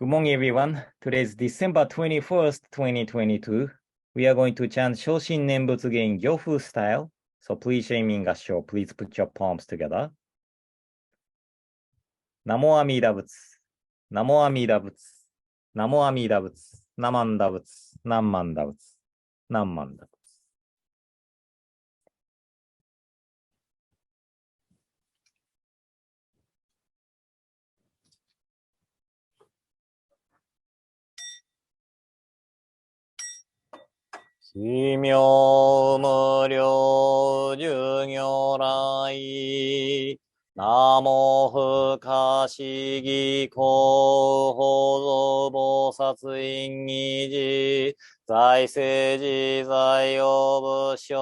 Good morning, everyone. Today is December 21st, 2022. We are going to chant Shoshin Nembutsuge in Gyofu style. So please join me in Gasho. Please put your palms together. Namo Amida Butsu. Namo Amida Butsu. Namo Amida Butsu. Namanda Butsu. Namanda Butsu. Namanda Butsu. 奇妙無量寿如来。ナモ不可思議広報菩薩院議事。在世自在用仏性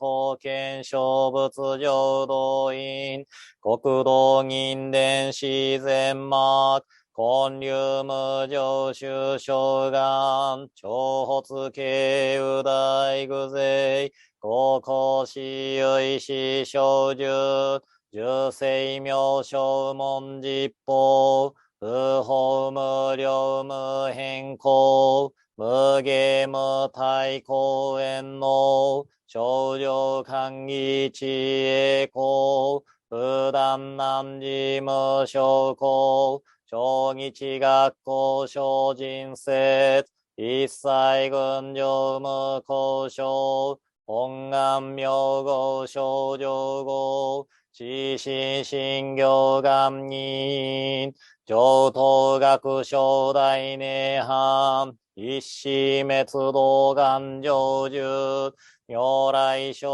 刀剣小仏浄土院。国土銀伝自然幕。根流無常修正願、長発慶右大具勢、高校死有死小樹、十世名称門実法、不法無量無変更、無下無体公園の、少女歓喜知恵公、不断難事無証拠、小日学校小人説、一切群上無交渉、本願名号少女号、知心信行願人、上等学小大涅槃、一子滅道願成就、如来小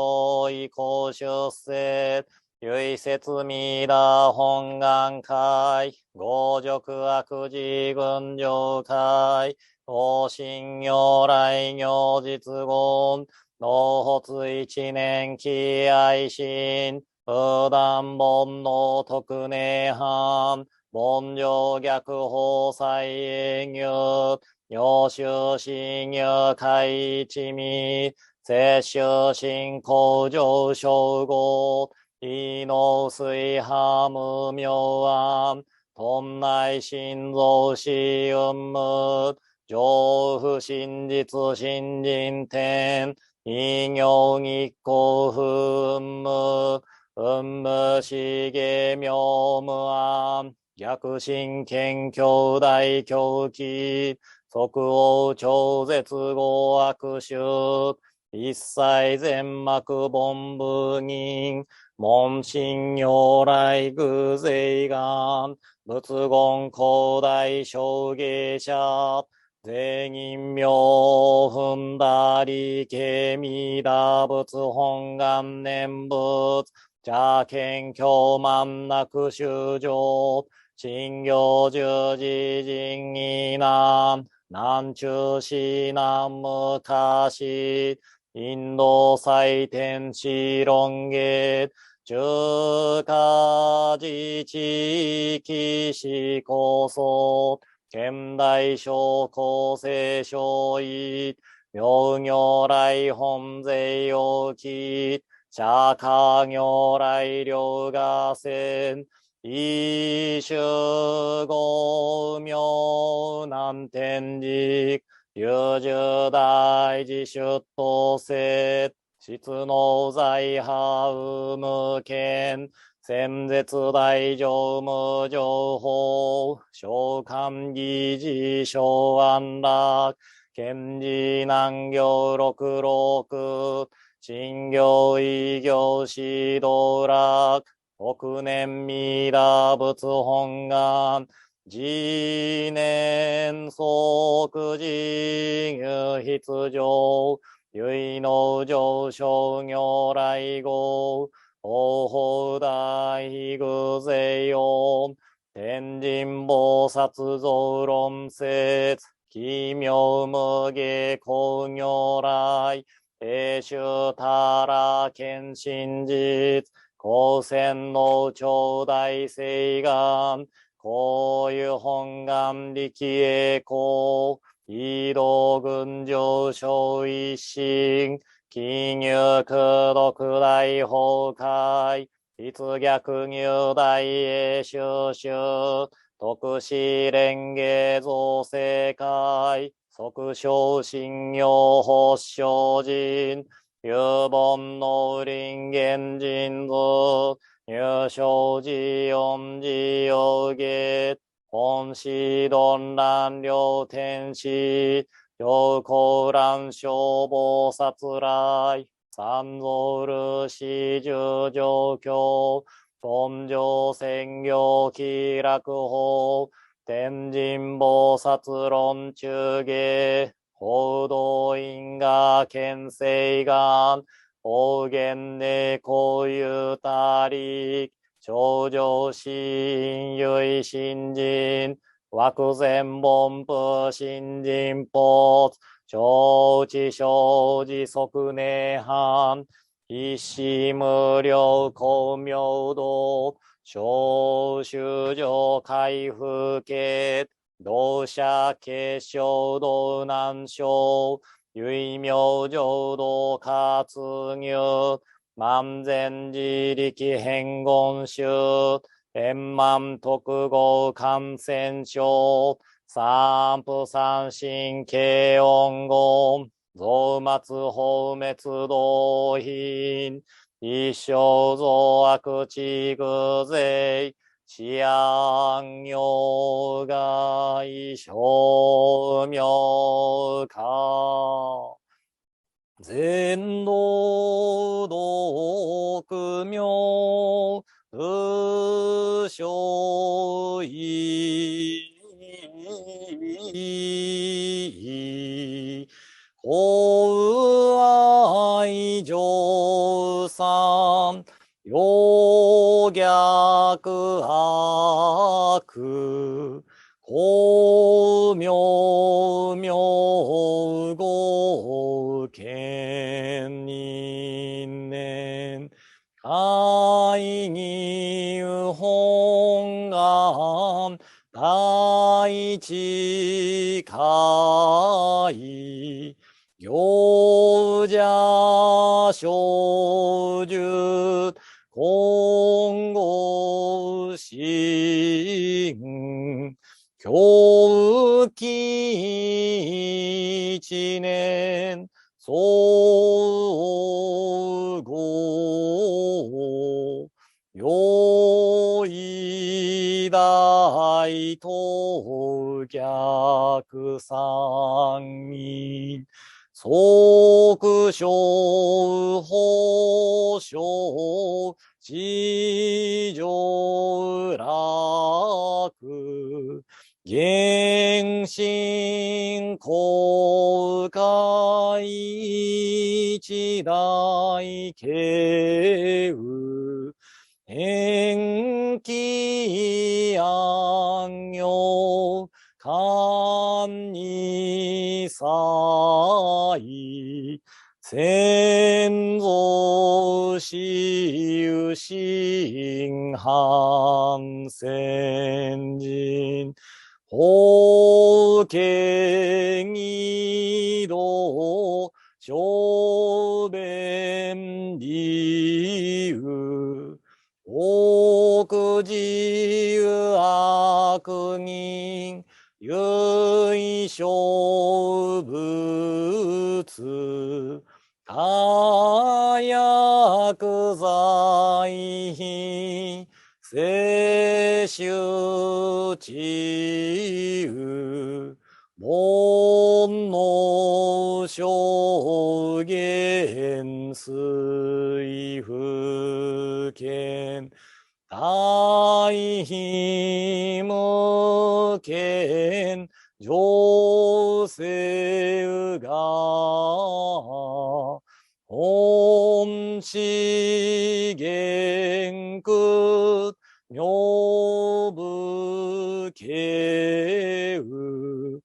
異公出世、唯説弥陀本願会、五辱悪事群上会、東進如来如実言、納発一年期愛心、無断煩悩特涅槃、凡上逆法再営業、如修信如開一味、摂取信仰上昇号、異能水波無明暗、頓内心臓死運無、上不真実新人天、異行日光不運無、運無しげ妙無暗、逆心謙兄弟狂気、即応超絶語悪臭、一切全幕凡部人、門心如来偶勢願、仏言広大小芸者、税人名踏んだりけみだ仏本願念仏、邪見教満なく修上、信行十字人異難、南中市南無かし、インド祭天地論芸、中華自治域市構想、現代小構成小異、妙如来本税要期、釈迦如来両河線、一種五妙南天竺、有十大寺出頭世、質の在派有無権、先絶大乗無情報、召喚議事小安楽、賢治難行六六、信行異行指導楽、億年弥陀仏本願、次年即事入筆上、唯能上昇如来号、法法大偶勢音、天神菩薩造論説、奇妙無下光如来、平修他ら見真実、光線の頂戴誓願、こういう本願力栄光、異道群上昇一心、記入独大崩壊、立逆入大栄修習、徳子蓮華造世界、即小信用発祥人、有本の林源人図、入生寺四寺有下、本師論乱両天使、上高乱消防殺来、三蔵る始十上教、本上専業気楽法、天神菩薩論中下、報道因果見世願、方言でこういうたり、頂上心唯心人、枠前本部新人法、承知生じ即涅槃、一子無量光明道、小修上開封家、同社結晶道南小、唯名浄土活入、万全自力変言宗、円満特合感染症、三不三神慶音言、増末放滅道品、一生増悪地具税、治安用外小名化。全道独名、無所意。法愛上三、陽逆悪、光明明語見人年、会議本願、大地会、行者小樹、今後心、教期一年、総合、用意大当逆三人、即小法小、地上楽、原神公開一大慶雨、延期安養、官に祭、先祖死有心反先人、法権義道、小弁理由、奥自由悪人、唯小仏、他薬剤品、摂取治癒、煩悩証言水不見、大悲無見、上世が、本資源空、女部慶雨、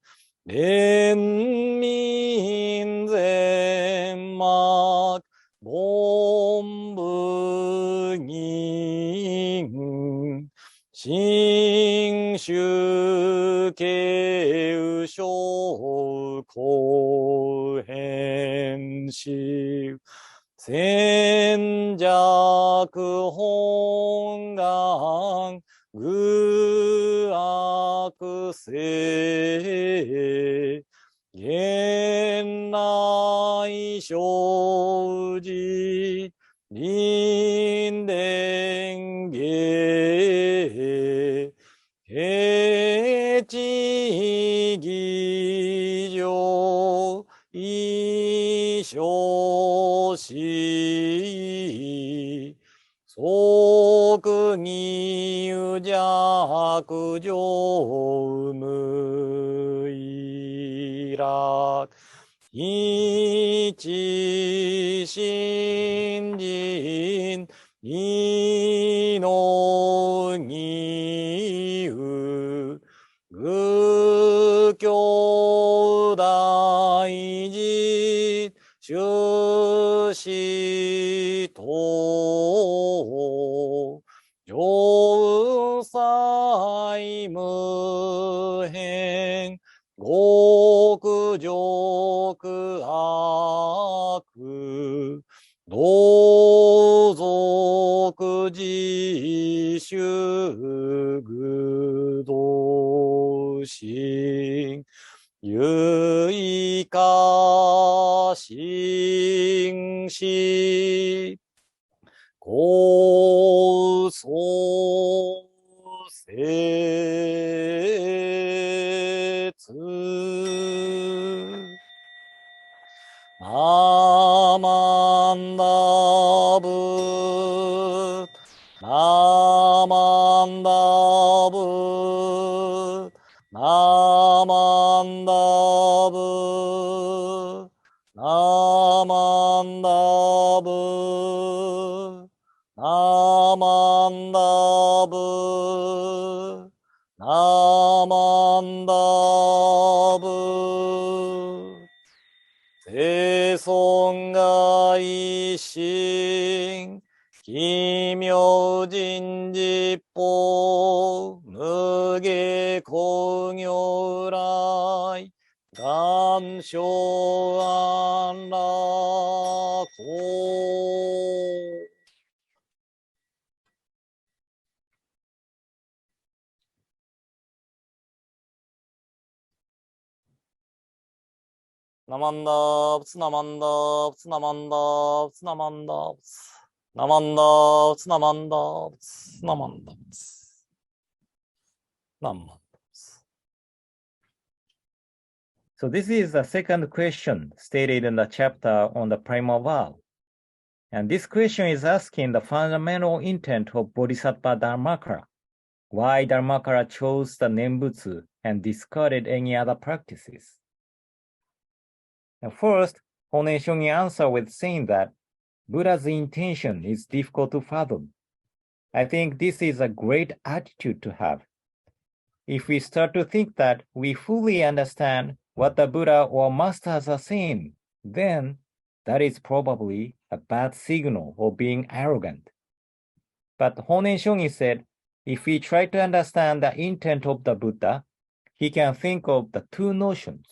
連民全幕、本部人、新州慶雨小公変死、戦弱本願、愚悪性、現内生じ、臨伝芸、平地義上、一生し、即義有弱上無いら、一新人、二の義有、愚教大事、修士等、上妻無変、極上悪、同族自主愚道心、有意化心し、高層説、ナマンダブ、ナマンダブ、ナマンダブ、ナマンダブ、ナマンダブ、ナマンダブ、生尊が一心、奇妙人実法、無下工業来、願生安楽法。ナマンダーブツナマンダーブツナマンダーブツナマンダーブツナマンダーブツナマンダーブツナマンダーブツナマンダーブツ。So this is the second question stated in the chapter on the Primal Vow. And this question is asking the fundamental intent of Bodhisattva Dharmakara. Why Dharmakara chose the Nembutsu and discarded any other practices? And first, Honen Shungi answered with saying that Buddha's intention is difficult to fathom. I think this is a great attitude to have. If we start to think that we fully understand what the Buddha or masters are saying, then that is probably a bad signal of being arrogant. But Honen Shungi said, if we try to understand the intent of the Buddha, he can think of the two notions,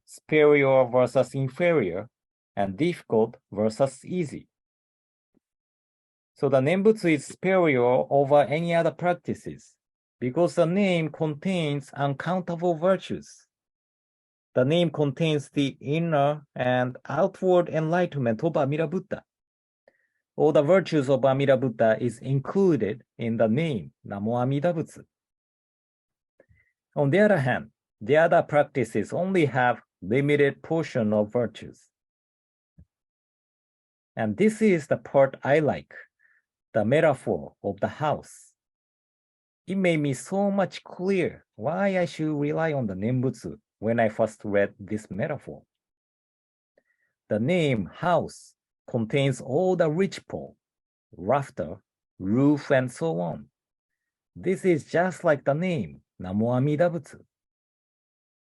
superior versus inferior, and difficult versus easy. So the Nembutsu is superior over any other practices because the name contains uncountable virtues. The name contains the inner and outward enlightenment of Amida Buddha. All the virtues of Amida Buddha is included in the name Namo Amida Butsu. On the other hand, the other practices only have limited portion of virtues. And this is the part I like, the metaphor of the house. It made me so much clear why I should rely on the Nembutsu when I first read this metaphor. The name house contains all the ridgepole, rafter, roof, and so on. This is just like the name Namo Amida Butsu.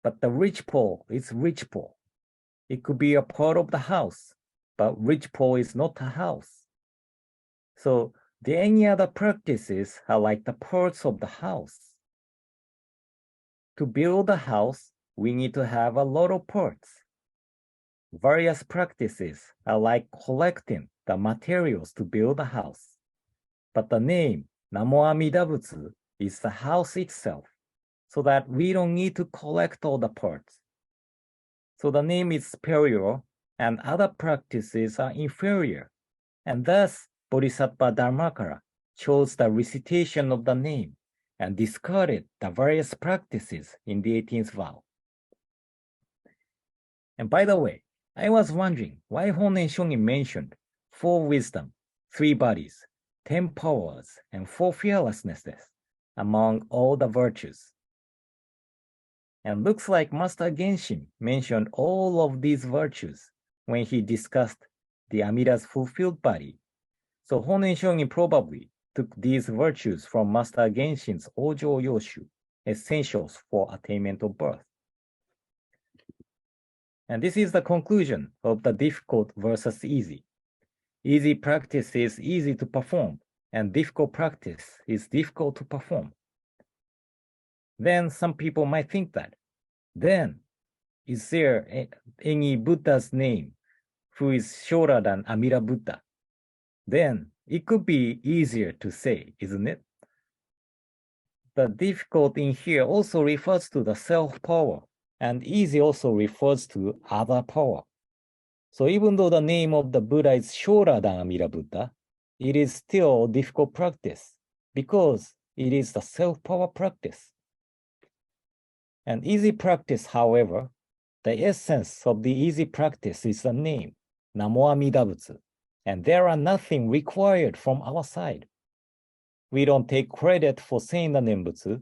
But the ridgepole is ridgepole. It could be a part of the house, but ridgepole is not a house. So the any other practices are like the parts of the house. To build a house, we need to have a lot of parts. Various practices are like collecting the materials to build a house. But the name Namo Amida Butsu is the house itself, so that we don't need to collect all the parts. So the name is superior and other practices are inferior, and thus Bodhisattva Dharmakara chose the recitation of the name and discarded the various practices in the 18th vow. And by the way, I was wondering why Honen Shongin mentioned 4 wisdom, 3 bodies, 10 powers, and 4 fearlessnesses among all the virtues. And looks like Master Genshin mentioned all of these virtues when he discussed the Amida's fulfilled body. So Honen Shongin probably took these virtues from Master Genshin's Ojo Yoshu, essentials for attainment of birth. And this is the conclusion of the difficult versus easy. Easy practice is easy to perform, and difficult practice is difficult to perform. Then some people might think that, then is there any Buddha's name who is shorter than Amida Buddha? Then it could be easier to say, isn't it? The difficult in here also refers to the self-power, and easy also refers to other power. So even though the name of the Buddha is shorter than Amida Buddha, it is still difficult practice because it is the self-power practice. And easy practice, however, the essence of the easy practice is the name, Namo Amida Butsu, and there are nothing required from our side. We don't take credit for saying the Nembutsu,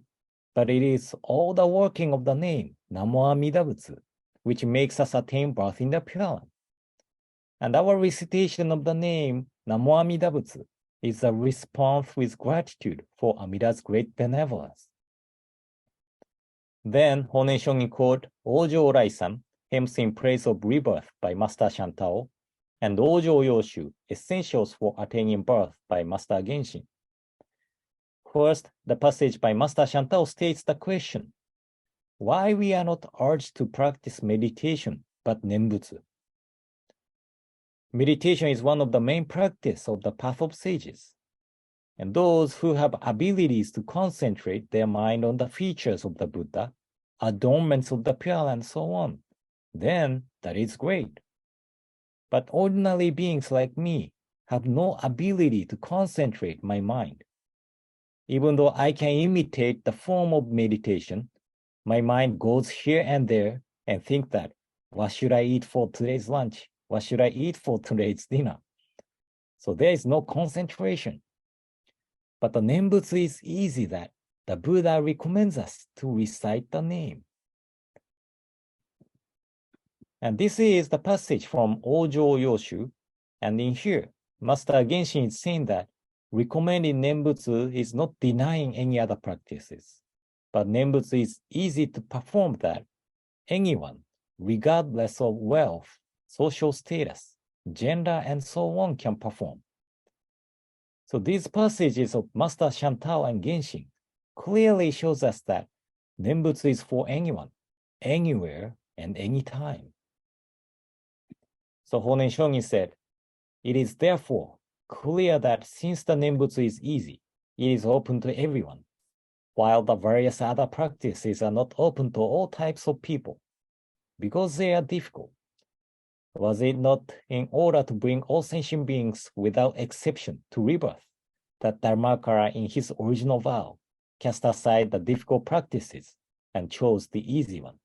but it is all the working of the name, Namo Amida Butsu, which makes us attain birth in the Pure Land. And our recitation of the name, Namo Amida Butsu, is a response with gratitude for Amida's great benevolence. Then Honen Shongin quote Ojo Orai-san, hymns in praise of rebirth by Master Shantao, and Ojo Yoshu, essentials for attaining birth by Master Genshin. First, the passage by Master Shantao states the question, why we are not urged to practice meditation but Nembutsu. Meditation is one of the main practices of the path of sages. And those who have abilities to concentrate their mind on the features of the Buddha, adornments of the Pure, and so on, then that is great. But ordinary beings like me have no ability to concentrate my mind. Even though I can imitate the form of meditation, my mind goes here and there and think that, what should I eat for today's lunch? What should I eat for today's dinner? So there is no concentration. But the Nembutsu is easy that the Buddha recommends us to recite the name. And this is the passage from Ojo Yoshu. And in here, Master Genshin is saying that recommending Nembutsu is not denying any other practices. But Nembutsu is easy to perform that anyone, regardless of wealth, social status, gender, and so on, can perform. So these passages of Master Shantao and Genshin clearly shows us that Nembutsu is for anyone, anywhere, and anytime. So Honen Shongin said, it is therefore clear that since the Nembutsu is easy, it is open to everyone, while the various other practices are not open to all types of people, because they are difficult. Was it not in order to bring all sentient beings without exception to rebirth that Dharmakara in his original vow cast aside the difficult practices and chose the easy one?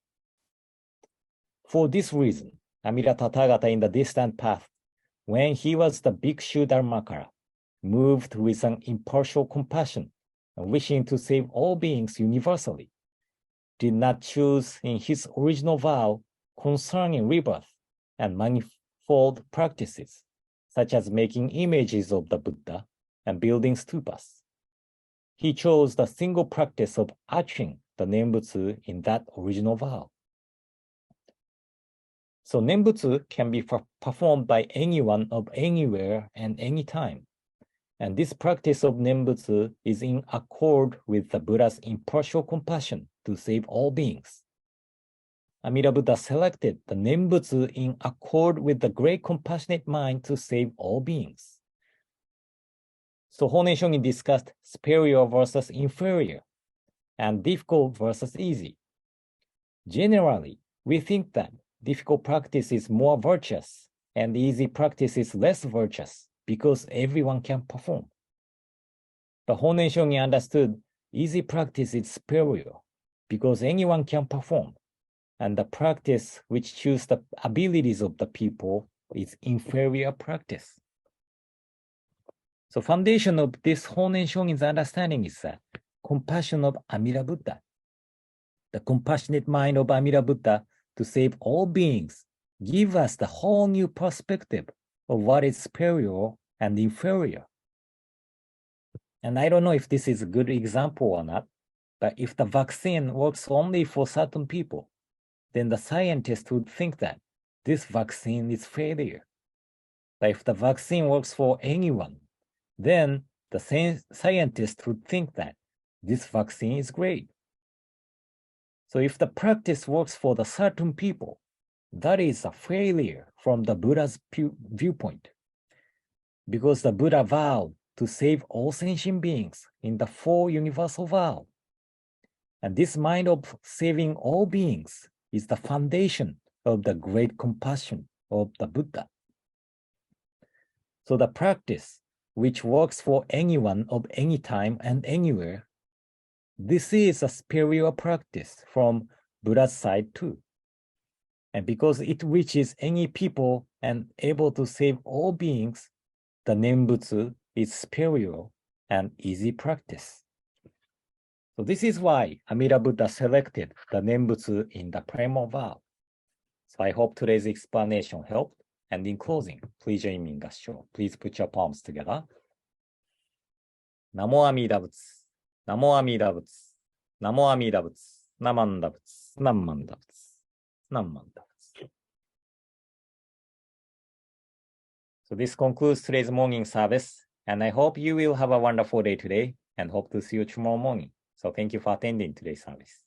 For this reason, Amida Tathagata in the distant path, when he was the Bhikshu Dharmakara, moved with an impartial compassion and wishing to save all beings universally, did not choose in his original vow concerning rebirth and manifold practices, such as making images of the Buddha and building stupas. He chose the single practice of uttering the Nembutsu in that original vow. So Nembutsu can be performed by anyone of anywhere and anytime. And this practice of Nembutsu is in accord with the Buddha's impartial compassion to save all beings. Amida Buddha selected the Nembutsu in accord with the great compassionate mind to save all beings. So Honen Shonin discussed superior versus inferior and difficult versus easy. Generally, we think that difficult practice is more virtuous and easy practice is less virtuous because everyone can perform. But Honen Shonin understood easy practice is superior because anyone can perform, and the practice which chooses the abilities of the people is inferior practice. So foundation of this Honen Shonin's understanding is that compassion of Amida Buddha. The compassionate mind of Amida Buddha to save all beings give us the whole new perspective of what is superior and inferior. And I don't know if this is a good example or not, but if the vaccine works only for certain people, then the scientist would think that this vaccine is failure. But if the vaccine works for anyone, then the scientist would think that this vaccine is great. So if the practice works for the certain people, that is a failure from the Buddha's viewpoint. Because the Buddha vowed to save all sentient beings in the four universal vows. And this mind of saving all beings is the foundation of the great compassion of the Buddha. So the practice which works for anyone of any time and anywhere, this is a superior practice from Buddha's side too. And because it reaches any people and able to save all beings, the Nembutsu is superior and easy practice. So this is why Amida Buddha selected the Nembutsu in the Primal Vow. So I hope today's explanation helped. And in closing, please join me in Gassho. Please put your palms together. Namo Amida Butsu, Namo Amida Butsu, Namo Amida Butsu, Namanda Butsu, Namanda Butsu, Namanda Butsu. So this concludes today's morning service, and I hope you will have a wonderful day today and hope to see you tomorrow morning. So thank you for attending today's service.